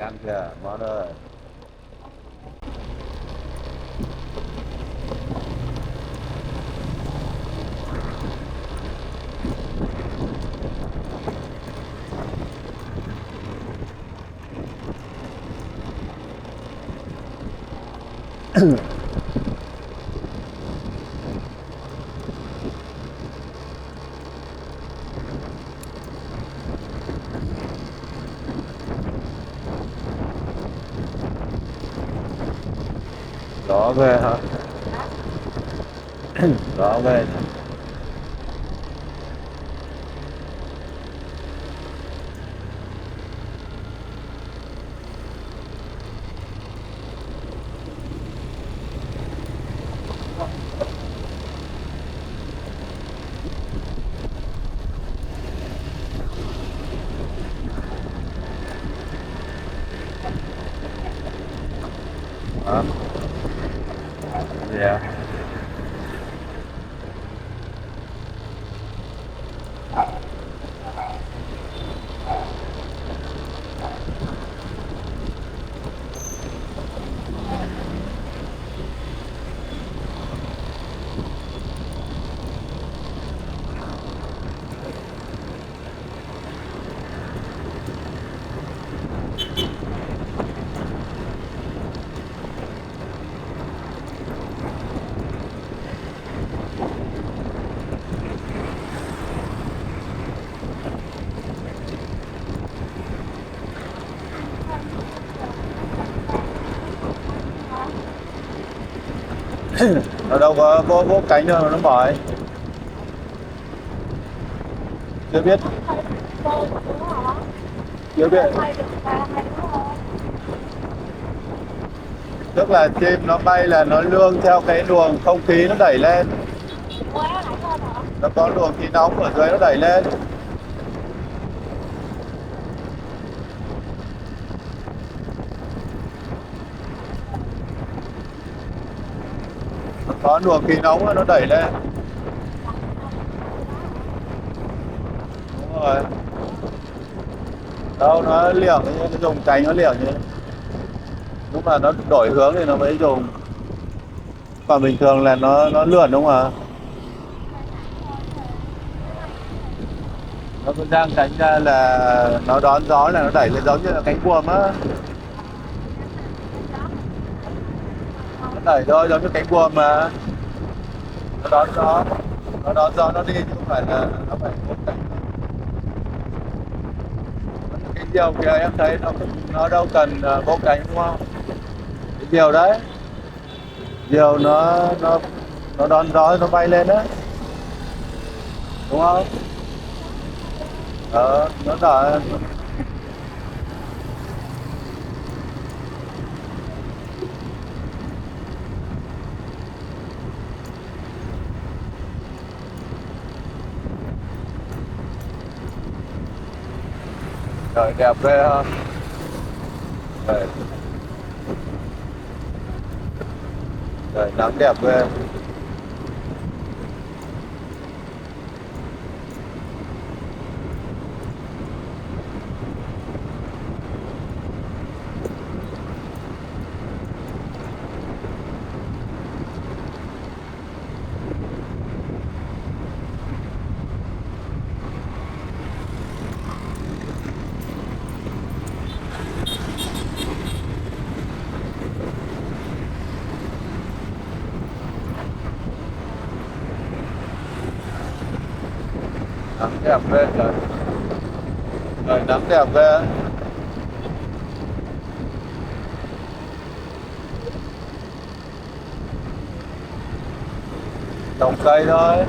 Ăn kìa, ngon ơi. Gió về hả? Gió về. Hả? Gì à? Nó đâu có vỗ cánh đâu mà nó mỏi. Chưa biết, chưa biết. Tức là chim nó bay là nó lương theo cái luồng không khí nó đẩy lên. Nó có luồng khí nóng ở dưới nó đẩy lên. Nó có luồng khí nóng nó đẩy lên. Đúng rồi. Đâu nó liệng, nó dùng cánh nó liệng như. Lúc mà nó đổi hướng thì nó mới dùng. Còn bình thường là nó lượn đúng không ạ? Nó cứ giang cánh ra là nó đón gió là nó đẩy lên giống như là cánh buồm á. Nó đẩy thôi giống như cánh buồm mà. Nó đón gió. Nó đón gió nó đi chứ không phải là nó phải vỗ cánh. Cái diều kìa em thấy nó đâu cần vỗ cánh đúng không? Cái diều đấy. Diều nó đón gió nó bay lên đó. Đúng không? Nó đỏ. Trời đẹp ghê ha. Trời, trời nắng đẹp ghê. Nắng đẹp ghê trời. Trời nắng đẹp ghê. Trồng cây thôi.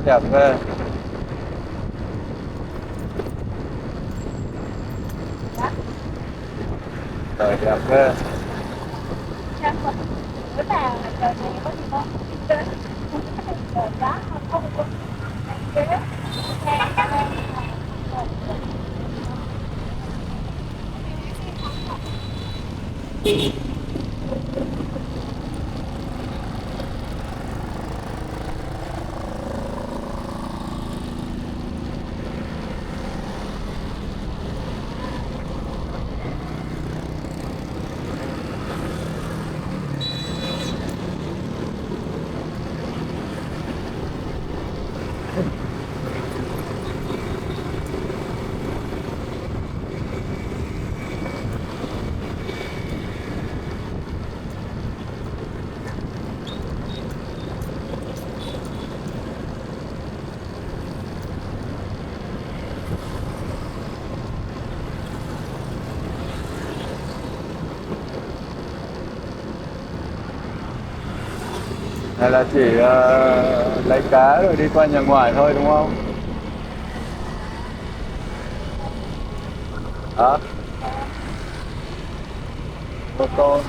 đẹp ghê. Trời đẹp ghê. Trang phục bữa nào trời này có gì không? Trời giá không có ghế. Hay là chỉ lấy cá rồi đi qua nhà ngoài thôi đúng không? Hả? Một con.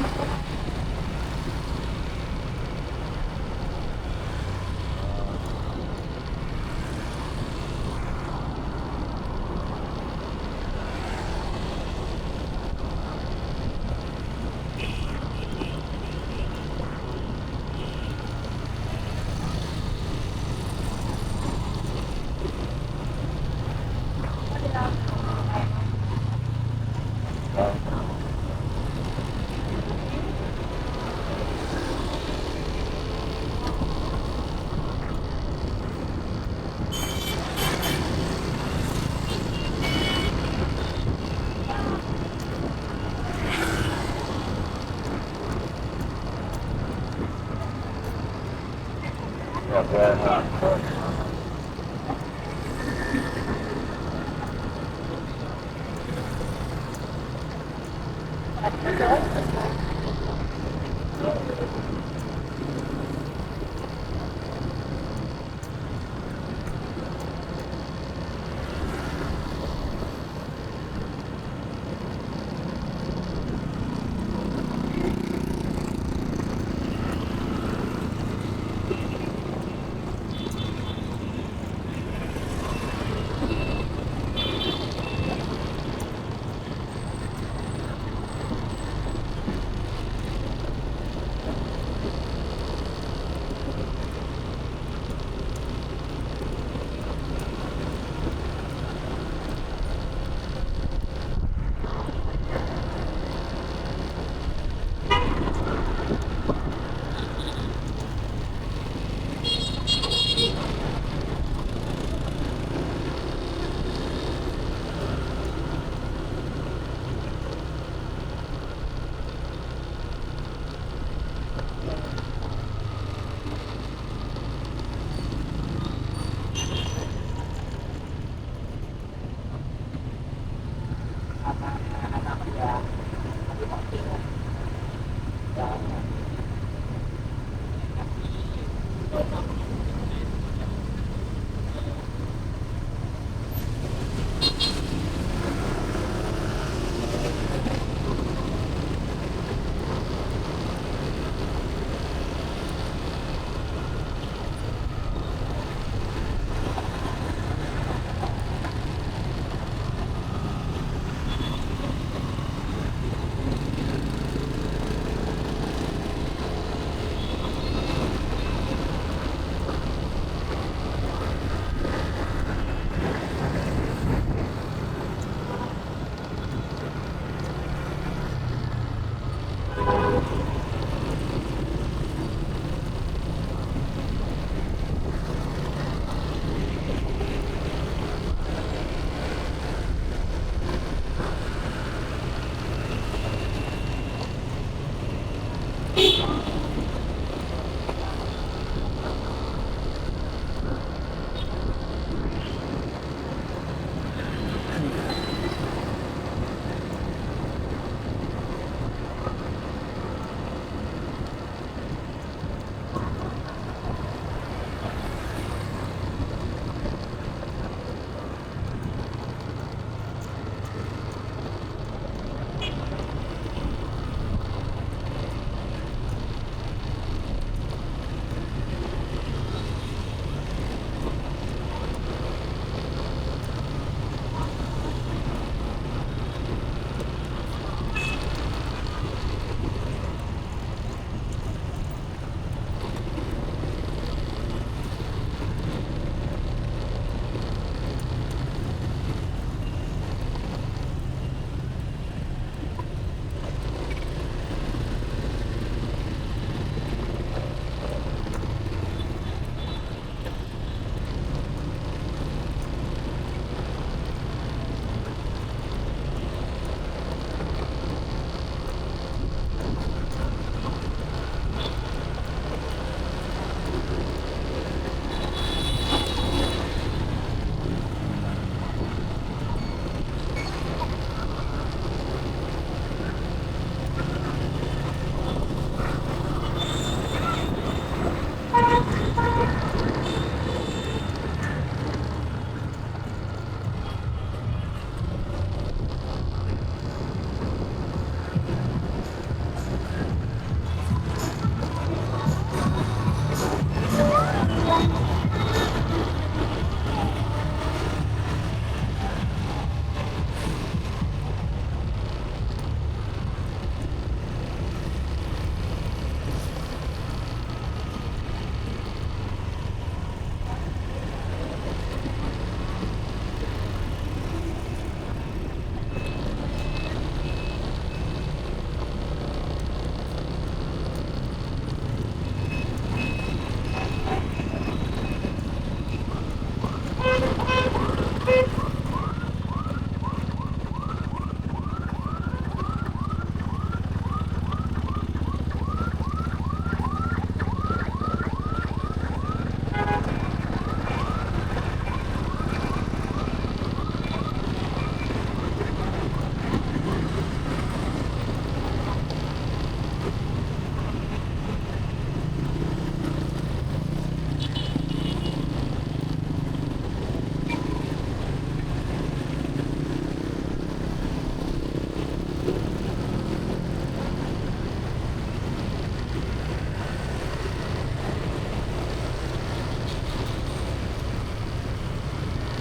Đẹp ghê hả?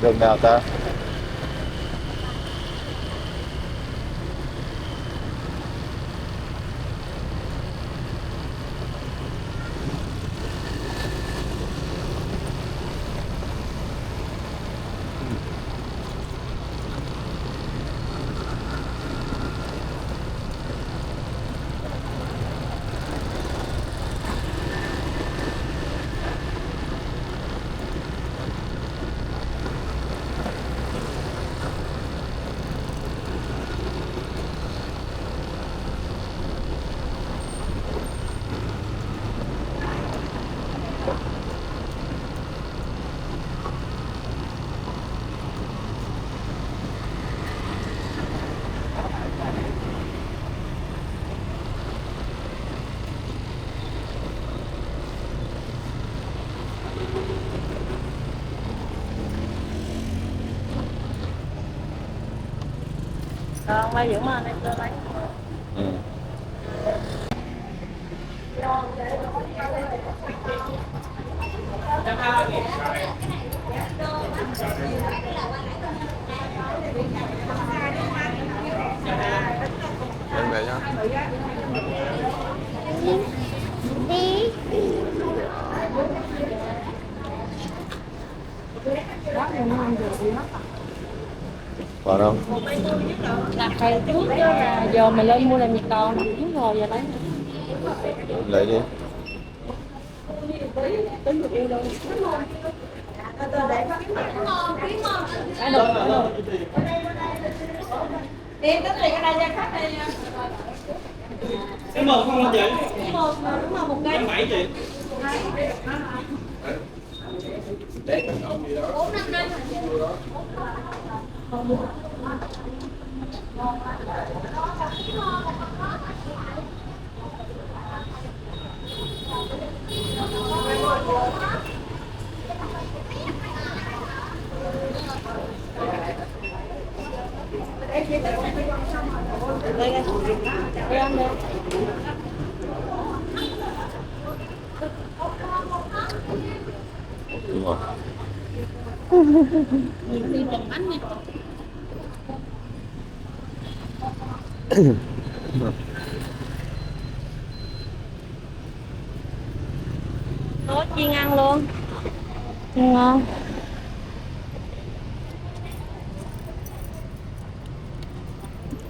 Đường nào ta? Rồi, quay dưỡng mà này tôi lấy. Ừ. Lên về nhá. Đi. Còn đâu? Đặt hàng trước đó là giờ mình lên mua làm gì còn đúng rồi giờ lấy. Lấy đi. Em có tiền ở đây cho khách đây nha. Cái mực không hả chị? Đúng rồi, một cây. 7 chị. 4-5 đây đây. Đây ăn đây. Đúng rồi. Nhiều khi trồng bánh này. Có chiên ăn luôn. Ngon.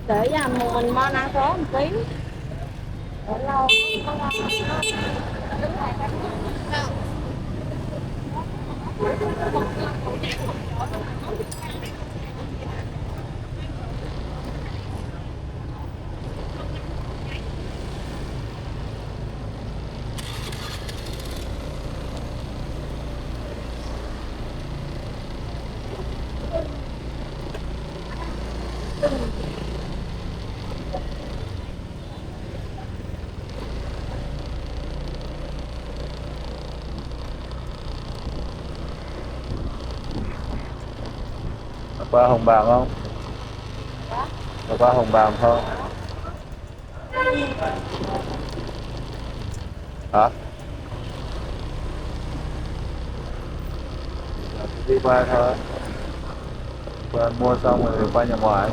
Để dành mình mo ăn số một tí. Để lâu không ngon. Qua Hồng Bàng không? Qua Hồng Bàng không? Hả? Đi qua thôi. Qua mua xong rồi qua nhà ngoài.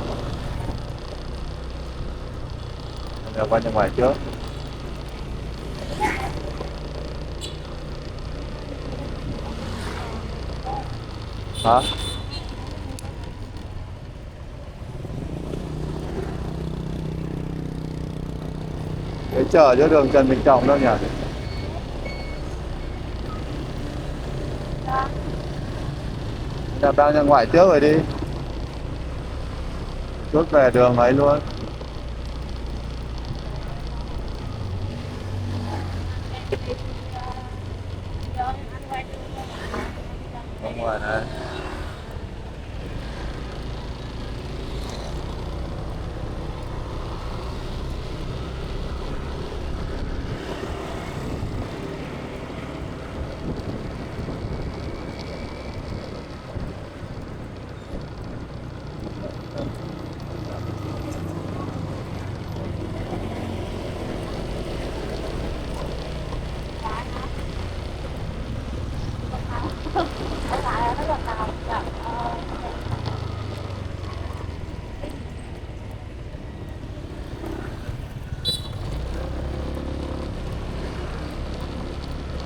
Qua nhà ngoài trước. Hả? Cái chợ giữa đường Trần Bình Trọng đâu nhỉ? Nhà đang ra ngoài trước rồi đi. Chút về đường ấy luôn. Ở ngoài này.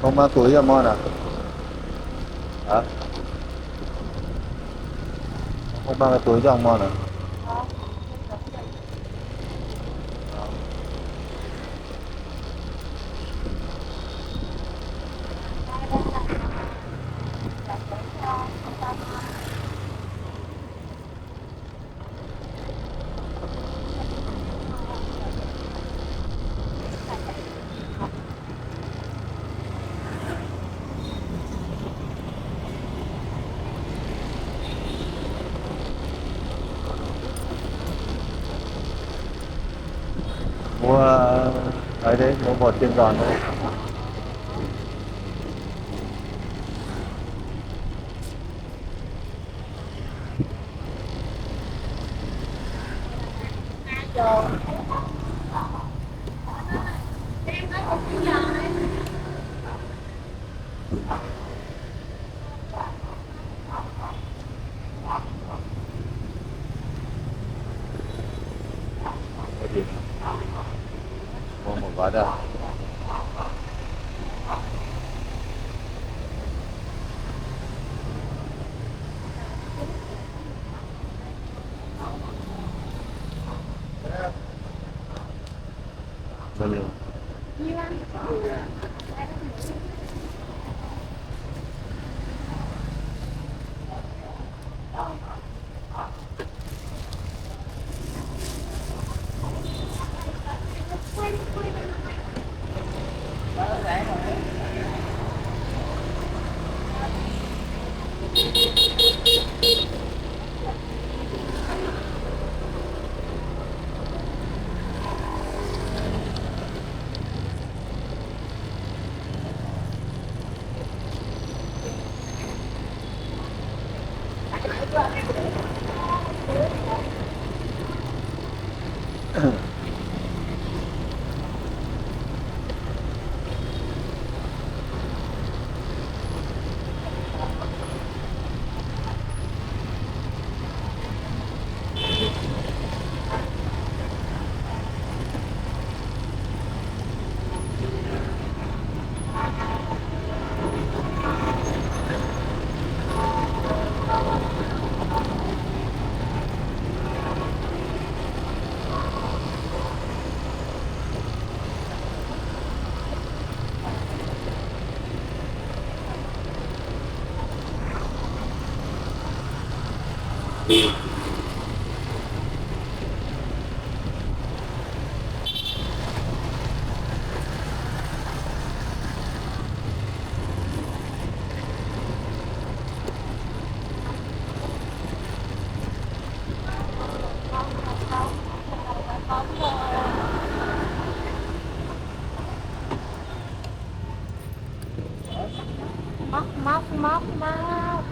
Không mang túi cho mon à? Hả? Không mang cái túi cho ông mon à? Mua ấy đấy, mua một trên giòn thôi. Mua gì? Mua một gói đâu? Bao nhiêu? Nhiêu anh? Móc móc móc móc.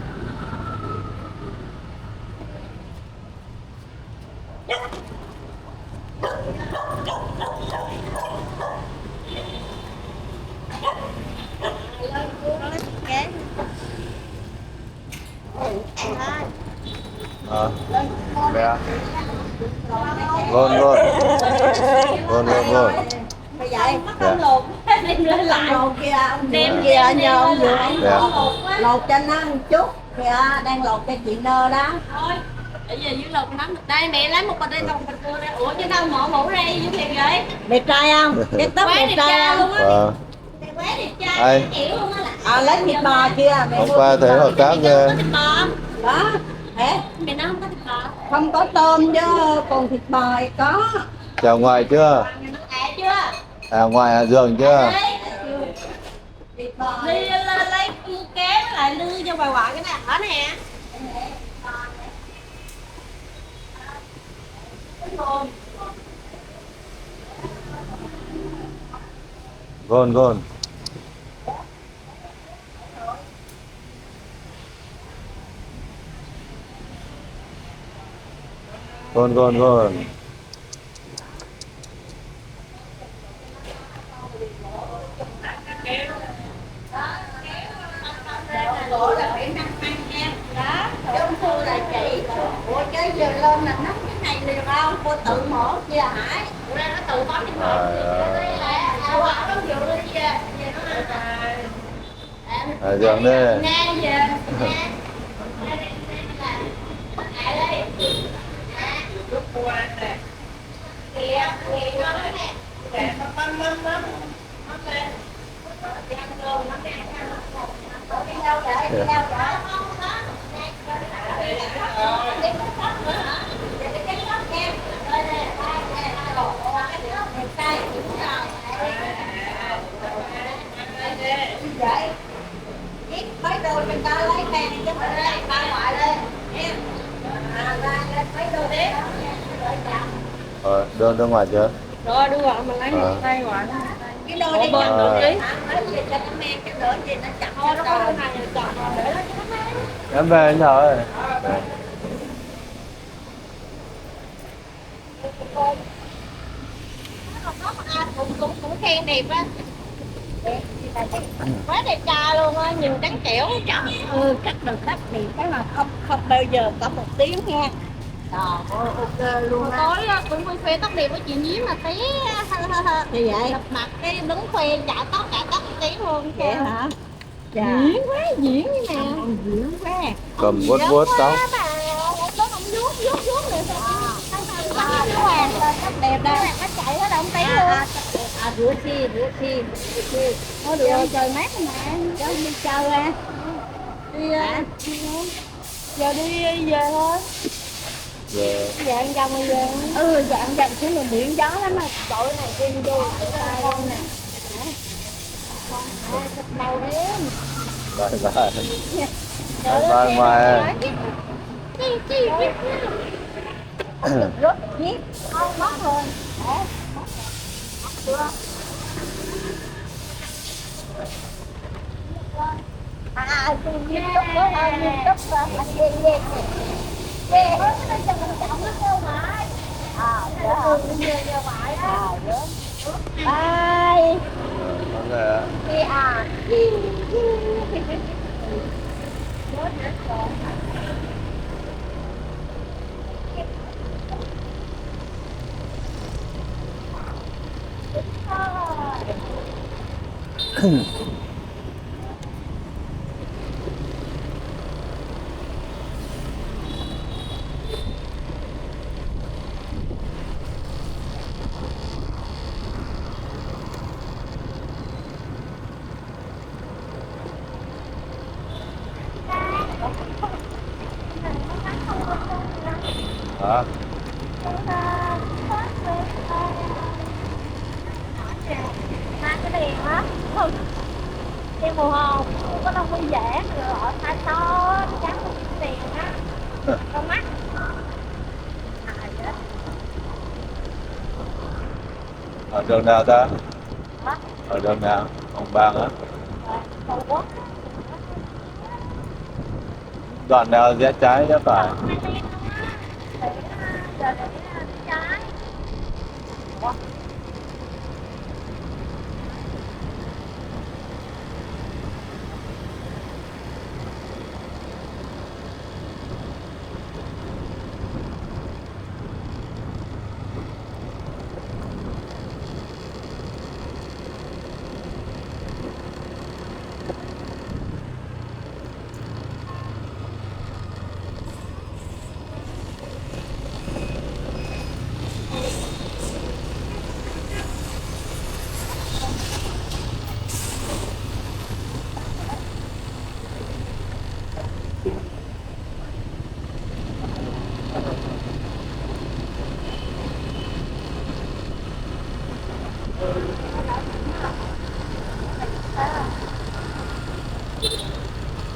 Bè. Ngon ngon. Ngon ngon ngon. Mày vậy? Dạ. Không lột, đem lên lại. Lột kia ông Đem kia về nhờ ông vừa Dạ. lột cho nó một chút kìa, đang lột cho chị Nơ đó. Thôi, bây giờ dưới lột nắm được đây, mẹ lấy một bịch đây, một bịch cua đây. Ủa chứ đâu mỏ mũ đây, như thiệt vậy? Đẹp trai không? Cái tóc Quá đẹp đẹp trai trai không? luôn á. Ờ. Quá đẹp trai, Ai? kiểu luôn á. Lấy thịt bò kia. Mẹ Hôm mua qua thịt thấy bò. hợp tác Có thịt bò. Đó, hả? Mẹ nói không có thịt bò. Không có tôm chứ, còn thịt bò thì có. chào ngoài chưa? À chưa? À ngoài à giường chưa? Thịt bò. Đi lên lấy kéo với lại lư cho bà gọi cái này ở nè. Ngon ngon. Ngon ngon ngon. Gỗ là phải năm ăn nha. Đó, chứ ông Thư là chị. Ủa chứ giờ lên là nấu cái này được không? Cô tự mổ kia hả? Ủa ra nó tự bón trên À, bò. Là quả nó vừa đi về nó ăn. ở giường đây. Nè giờ vậy viết mấy đôi mình ta lấy hàng cho mình lại ba ngoại lên nha. Ra lên mấy đôi đấy Đưa ngoài chưa? Rồi đưa gọi mình lấy một tay gọi. cái đôi này bên được chứ. lấy gì cho nó men cái đôi gì nó chặt Thôi nó có cái này rồi chọn rồi để nó cho nó mang. Em về anh rồi. Cũng khen đẹp á. Quá đẹp trai luôn á, nhìn trắng trẻo trời. cắt được cắt thì cái mà không không bao giờ có một tiếng nha. Trời ơi ok luôn á. Tối á, cũng khoe tóc đẹp với chị Nhí mà té Thì vậy lập mặt cái đứng khoe trả tóc tí luôn. vậy hả? Diễn quá diễn như nè. Diễn quá. Cầm vuốt tóc. Nó không vuốt được. Nó hoàng lên tóc đẹp đây. Nó chạy hết động tí luôn. Rửa xi. Thôi được rồi, trời mát mà. Cho đi chơi ra. Đi giờ đi về thôi. Giờ Dạng dòng rồi về. Dạng dần xuống là miệng gió lắm mà. Đội này đi vô con nè. Màu đen. bye. Bye ngoài. Chi Rút nhé. không mất rồi. Tôi nghiêm túc đó, nghiêm túc đó. Về nó cho mình trọng nó kêu mãi. Bye. Bye. Hả? Hai cái đèn á, không đèn màu hồng, không có đông đơn giản rồi ở thay to, trắng một cái đèn á, con mắt. Ở đường nào ta? Hả? Ở đường nào? Hồng Bàng á? Cầu Quốc. Đoạn nào rẽ trái rẽ phải? Hai đèn không á, giờ để trái.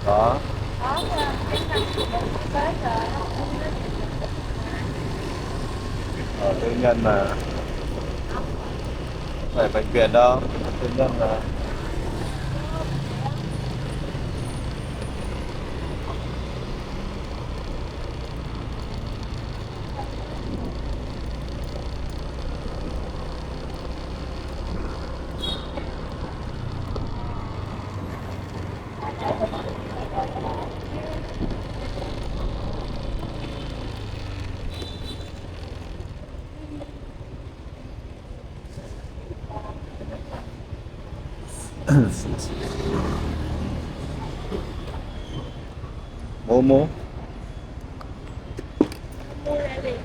Đó. Ở tư nhân mà. Không phải bệnh viện đâu. Tư nhân mà. Momo. Mua ra liền.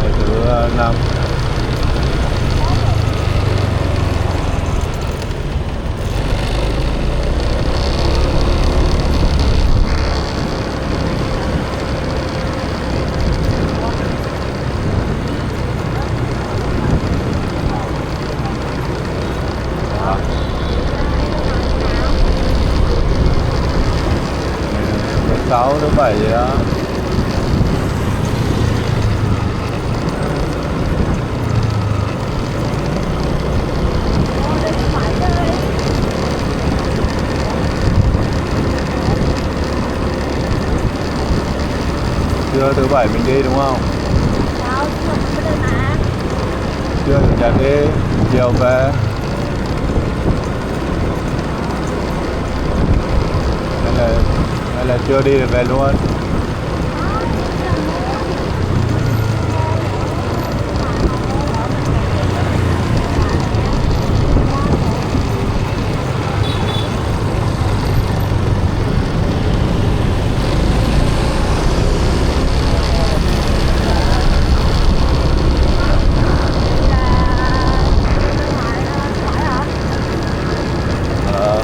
Ngày thứ 5. Thứ 6, thứ 7 gì đó. Trưa thứ 7 mình đi đúng không? Đâu, nhưng mà mình mới đi mà. Trưa chủ nhật đi, chiều về. Hay là chưa đi thì về luôn. Ờ.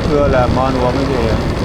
xưa là món uống cái gì ạ?